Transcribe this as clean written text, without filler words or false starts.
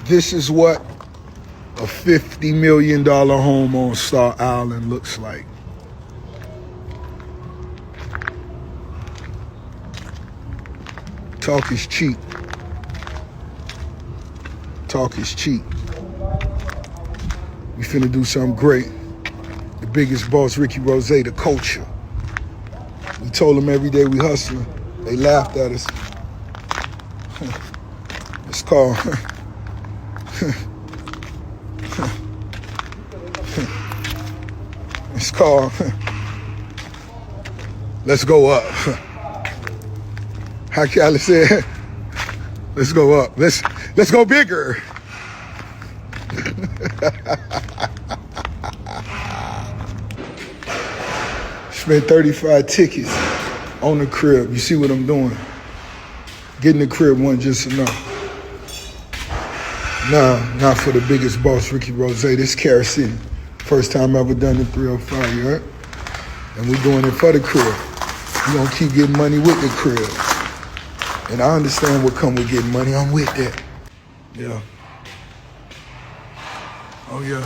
This is what a $50 million home on Star Island looks like. Talk is cheap. Talk is cheap. We finna do something great. The biggest boss, Ricky Rose, the culture. We told them every day we hustling. They laughed at us. It's called it's called let's go up. How Cali said, let's go up. Let's go bigger. Spent 35 tickets on the crib. You see what I'm doing? Getting the crib wasn't just enough. Nah, not for the biggest boss, Ricky Rose. This Carol City. First time ever done the 305, you heard? And we doing it for the crib. We gonna keep getting money with the crib. And I understand what come with getting money. I'm with that. Yeah. Oh, yeah.